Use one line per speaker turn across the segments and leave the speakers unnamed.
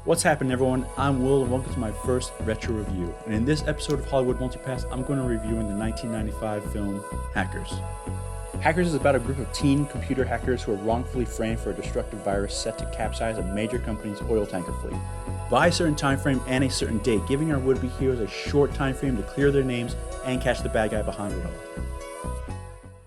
What's happening, everyone? I'm Will and welcome to my first retro review. And in this episode of Hollywood Multipass, I'm going to be reviewing the 1995 film Hackers. Hackers is about a group of teen computer hackers who are wrongfully framed for a destructive virus set to capsize a major company's oil tanker fleet. By a certain time frame and a certain date, giving our would-be heroes a short time frame to clear their names and catch the bad guy behind it all.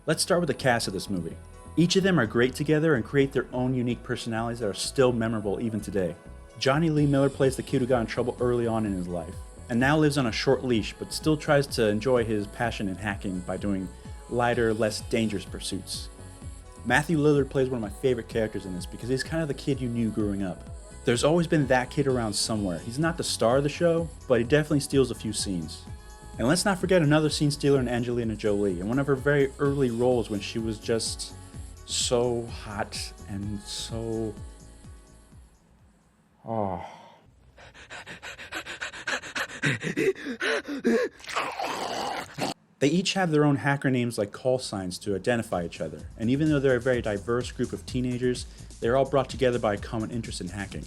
Let's start with the cast of this movie. Each of them are great together and create their own unique personalities that are still memorable even today. Jonny Lee Miller plays the kid who got in trouble early on in his life, and now lives on a short leash, but still tries to enjoy his passion in hacking by doing lighter, less dangerous pursuits. Mathew Lillard plays one of my favorite characters in this because he's kind of the kid you knew growing up. There's always been that kid around somewhere. He's not the star of the show, but he definitely steals a few scenes. And let's not forget another scene stealer in Angelina Jolie, in one of her very early roles when she was just so hot and so... oh. They each have their own hacker names like call signs to identify each other, and even though they're a very diverse group of teenagers, they're all brought together by a common interest in hacking.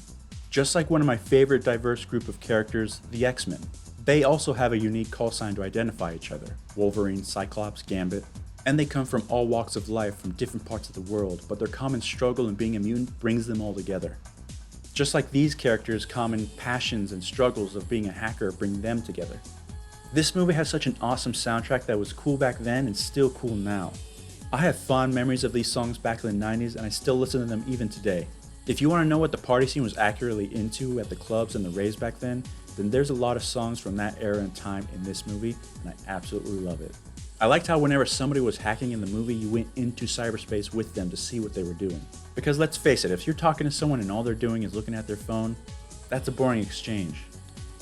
Just like one of my favorite diverse group of characters, the X-Men. They also have a unique call sign to identify each other: Wolverine, Cyclops, Gambit. And they come from all walks of life from different parts of the world, but their common struggle in being immune brings them all together. Just like these characters' common passions and struggles of being a hacker bring them together. This movie has such an awesome soundtrack that was cool back then and still cool now. I have fond memories of these songs back in the 90s and I still listen to them even today. If you want to know what the party scene was accurately into at the clubs and the raves back then there's a lot of songs from that era and time in this movie, and I absolutely love it. I liked how whenever somebody was hacking in the movie, you went into cyberspace with them to see what they were doing. Because let's face it, if you're talking to someone and all they're doing is looking at their phone, that's a boring exchange.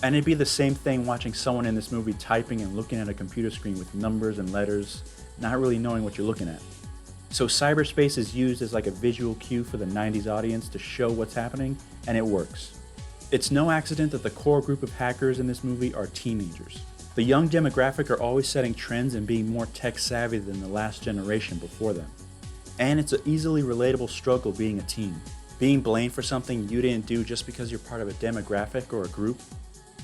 And it'd be the same thing watching someone in this movie typing and looking at a computer screen with numbers and letters, not really knowing what you're looking at. So cyberspace is used as like a visual cue for the 90s audience to show what's happening, and it works. It's no accident that the core group of hackers in this movie are teenagers. The young demographic are always setting trends and being more tech savvy than the last generation before them. And it's an easily relatable struggle being a teen. Being blamed for something you didn't do just because you're part of a demographic or a group.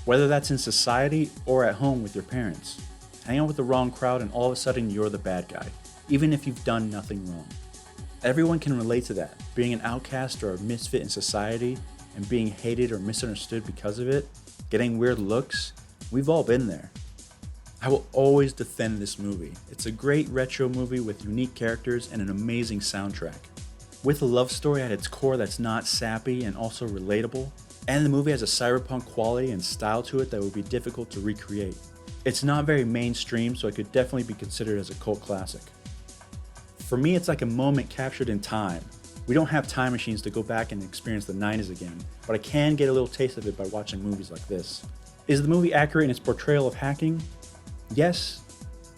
Whether that's in society or at home with your parents. Hang out with the wrong crowd and all of a sudden you're the bad guy, even if you've done nothing wrong. Everyone can relate to that, being an outcast or a misfit in society and being hated or misunderstood because of it, getting weird looks. We've all been there. I will always defend this movie. It's a great retro movie with unique characters and an amazing soundtrack. With a love story at its core that's not sappy and also relatable, and the movie has a cyberpunk quality and style to it that would be difficult to recreate. It's not very mainstream, so it could definitely be considered as a cult classic. For me, it's like a moment captured in time. We don't have time machines to go back and experience the 90s again, but I can get a little taste of it by watching movies like this. Is the movie accurate in its portrayal of hacking? Yes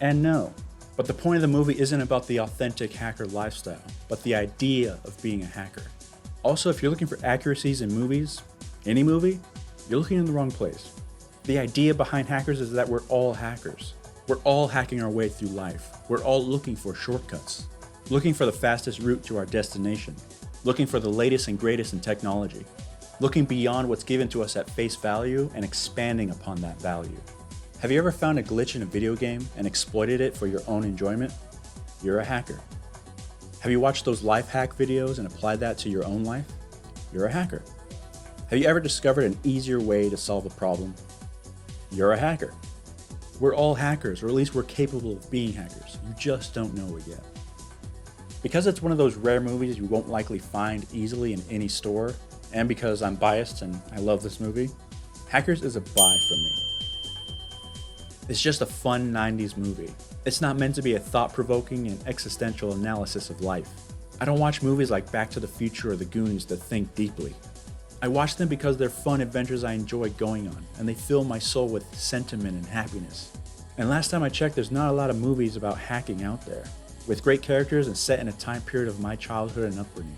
and no. But the point of the movie isn't about the authentic hacker lifestyle, but the idea of being a hacker. Also, if you're looking for accuracies in movies, any movie, you're looking in the wrong place. The idea behind Hackers is that we're all hackers. We're all hacking our way through life. We're all looking for shortcuts. Looking for the fastest route to our destination. Looking for the latest and greatest in technology. Looking beyond what's given to us at face value and expanding upon that value. Have you ever found a glitch in a video game and exploited it for your own enjoyment? You're a hacker. Have you watched those life hack videos and applied that to your own life? You're a hacker. Have you ever discovered an easier way to solve a problem? You're a hacker. We're all hackers, or at least we're capable of being hackers. You just don't know it yet. Because it's one of those rare movies you won't likely find easily in any store, and because I'm biased and I love this movie, Hackers is a buy for me. It's just a fun 90s movie. It's not meant to be a thought-provoking and existential analysis of life. I don't watch movies like Back to the Future or The Goonies to think deeply. I watch them because they're fun adventures I enjoy going on, and they fill my soul with sentiment and happiness. And last time I checked, there's not a lot of movies about hacking out there, with great characters and set in a time period of my childhood and upbringing.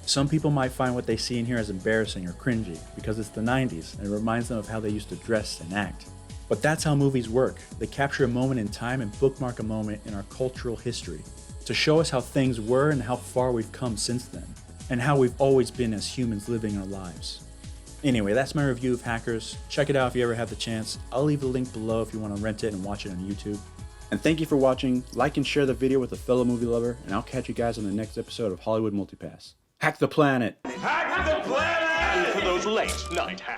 Some people might find what they see in here as embarrassing or cringy because it's the 90s and it reminds them of how they used to dress and act. But that's how movies work. They capture a moment in time and bookmark a moment in our cultural history to show us how things were and how far we've come since then, and how we've always been as humans living our lives. Anyway, that's my review of Hackers. Check it out if you ever have the chance. I'll leave the link below if you want to rent it and watch it on YouTube. And thank you for watching. Like and share the video with a fellow movie lover, and I'll catch you guys on the next episode of Hollywood Multipass. Hack the planet!
Hack the planet! And for those late night hacks.